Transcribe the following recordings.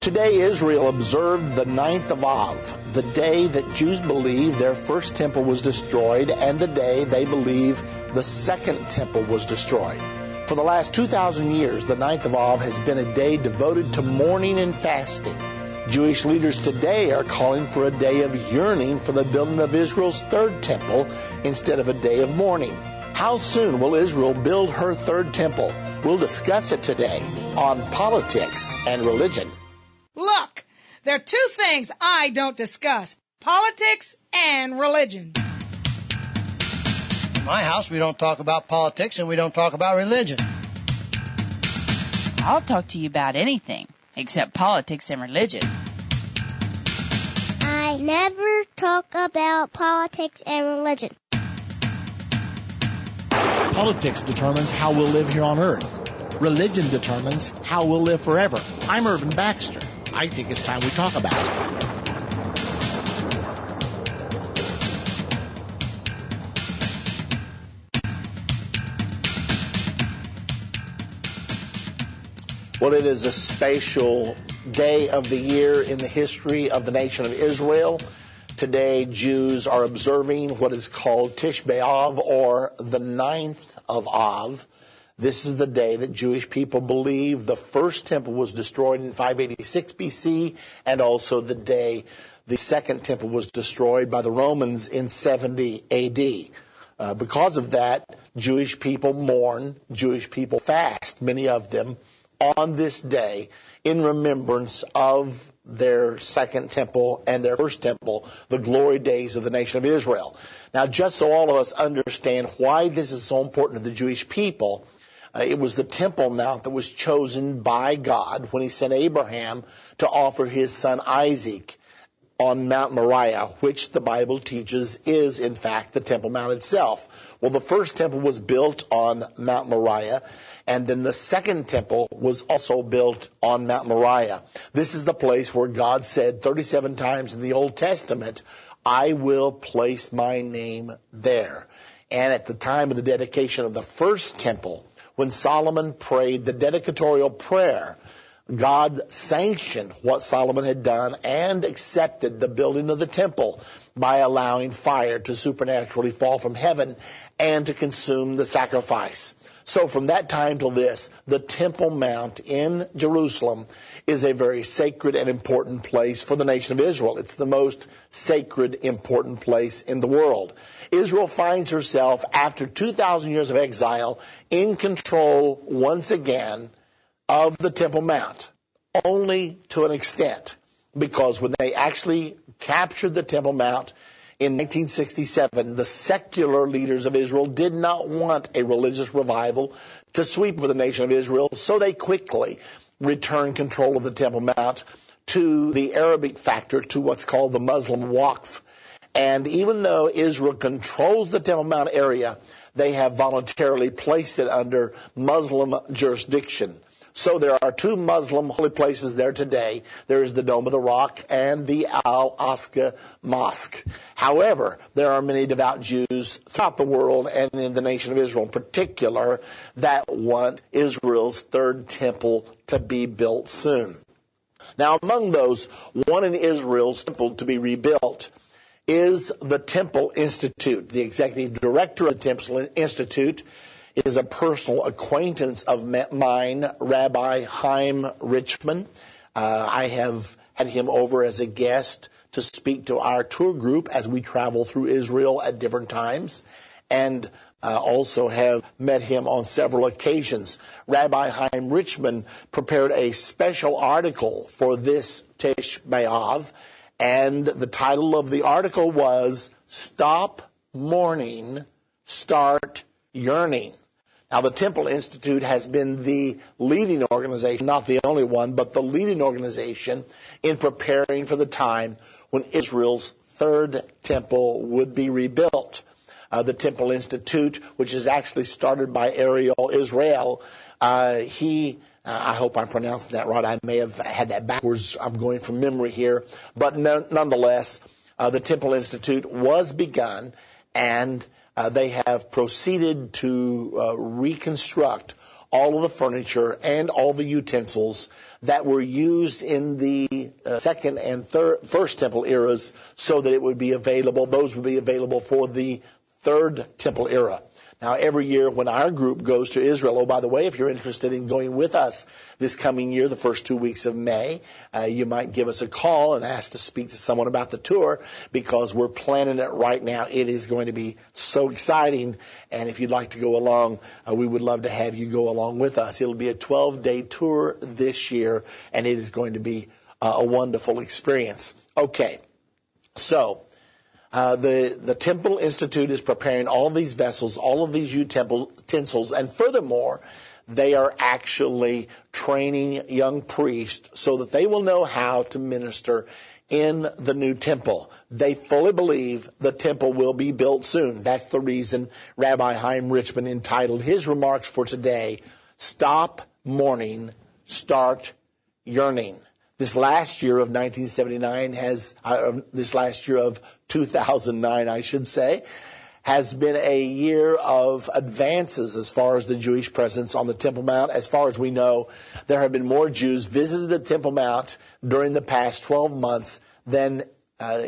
Today, Israel observed the 9th of Av, the day that Jews believe their first temple was destroyed and the day they believe the second temple was destroyed. For the last 2,000 years, the 9th of Av has been a day devoted to mourning and fasting. Jewish leaders today are calling for a day of yearning for the building of Israel's third temple instead of a day of mourning. How soon will Israel build her third temple? We'll discuss it today on Politics and Religion. Look, there are two things I don't discuss: politics and religion. In my house, we don't talk about politics and we don't talk about religion. I'll talk to you about anything except politics and religion. I never talk about politics and religion. Politics determines how we'll live here on earth. Religion determines how we'll live forever. I'm Irvin Baxter. I think it's time we talk about it. Well, it is a special day of the year in the history of the nation of Israel. Today, Jews are observing what is called Tish B'Av, or the 9th of Av. This is the day that Jewish people believe the first temple was destroyed in 586 BC, and also the day the second temple was destroyed by the Romans in 70 AD. Because of that, Jewish people mourn, Jewish people fast, many of them, on this day in remembrance of their second temple and their first temple, the glory days of the nation of Israel. Now, just so all of us understand why this is so important to the Jewish people, it was the Temple Mount that was chosen by God when he sent Abraham to offer his son Isaac on Mount Moriah, which the Bible teaches is, in fact, the Temple Mount itself. Well, the first temple was built on Mount Moriah, and then the second temple was also built on Mount Moriah. This is the place where God said 37 times in the Old Testament, I will place my name there. And at the time of the dedication of the first temple, when Solomon prayed the dedicatorial prayer, God sanctioned what Solomon had done and accepted the building of the temple by allowing fire to supernaturally fall from heaven and to consume the sacrifice. So from that time till this, the Temple Mount in Jerusalem is a very sacred and important place for the nation of Israel. It's the most sacred, important place in the world. Israel finds herself, after 2,000 years of exile, in control once again of the Temple Mount, only to an extent, because when they actually captured the Temple Mount in 1967, the secular leaders of Israel did not want a religious revival to sweep over the nation of Israel, so they quickly returned control of the Temple Mount to the Arabic factor, to what's called the Muslim Waqf. And even though Israel controls the Temple Mount area, they have voluntarily placed it under Muslim jurisdiction. So there are two Muslim holy places there today. There is the Dome of the Rock and the Al-Aqsa Mosque. However, there are many devout Jews throughout the world and in the nation of Israel in particular that want Israel's third temple to be built soon. Now, among those wanting Israel's temple to be rebuilt is the Temple Institute. The executive director of the Temple Institute is a personal acquaintance of mine, Rabbi Chaim Richman. I have had him over as a guest to speak to our tour group as we travel through Israel at different times, and also have met him on several occasions. Rabbi Chaim Richman prepared a special article for this Tish B'Av, and the title of the article was Stop Mourning, Start Yearning. Now, the Temple Institute has been the leading organization, not the only one, but the leading organization in preparing for the time when Israel's third temple would be rebuilt. The Temple Institute, which is actually started by Ariel Israel, I hope I'm pronouncing that right. I may have had that backwards. I'm going from memory here. But nonetheless, the Temple Institute was begun, and they have proceeded to reconstruct all of the furniture and all the utensils that were used in the second and first temple eras, so that it would be available. Those would be available for the third temple era. Now, every year when our group goes to Israel, oh, by the way, if you're interested in going with us this coming year, the first 2 weeks of May, you might give us a call and ask to speak to someone about the tour, because we're planning it right now. It is going to be so exciting. And if you'd like to go along, we would love to have you go along with us. It'll be a 12-day tour this year, and it is going to be a wonderful experience. Okay, so the Temple Institute is preparing all of these vessels, all of these utensils, and furthermore, they are actually training young priests so that they will know how to minister in the new temple. They fully believe the temple will be built soon. That's the reason Rabbi Chaim Richman entitled his remarks for today, Stop Mourning, Start Yearning. This last year of 1979 this last year of 2009, I should say, has been a year of advances as far as the Jewish presence on the Temple Mount. As far as we know, there have been more Jews visited the Temple Mount during the past 12 months than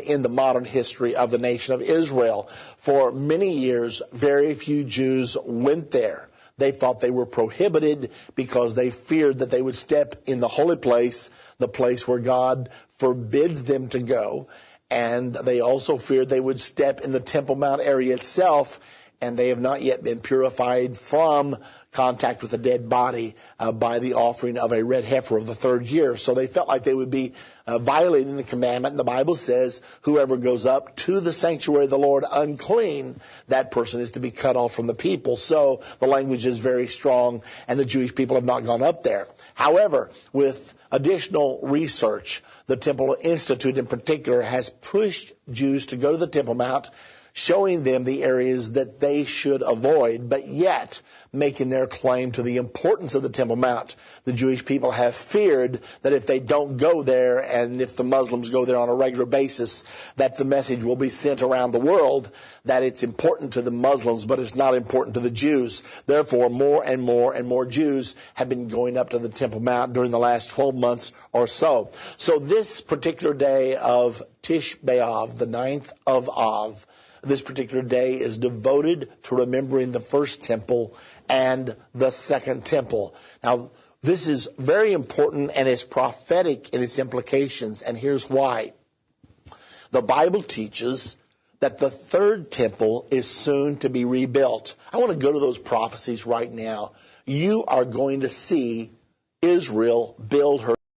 in the modern history of the nation of Israel. For many years, very few Jews went there. They thought they were prohibited because they feared that they would step in the holy place, the place where God forbids them to go. And they also feared they would step in the Temple Mount area itself, and they have not yet been purified from contact with a dead body by the offering of a red heifer of the third year. So they felt like they would be violating the commandment. And the Bible says, whoever goes up to the sanctuary of the Lord unclean, that person is to be cut off from the people. So the language is very strong, and the Jewish people have not gone up there. However, with additional research, the Temple Institute in particular has pushed Jews to go to the Temple Mount, showing them the areas that they should avoid, but yet making their claim to the importance of the Temple Mount. The Jewish people have feared that if they don't go there, and if the Muslims go there on a regular basis, that the message will be sent around the world that it's important to the Muslims, but it's not important to the Jews. Therefore, more and more and more Jews have been going up to the Temple Mount during the last 12 months or so. So this particular day of Tish B'Av, the 9th of Av, this particular day is devoted to remembering the first temple and the second temple. Now, this is very important, and it's prophetic in its implications, and here's why. The Bible teaches that the third temple is soon to be rebuilt. I want to go to those prophecies right now. You are going to see Israel build her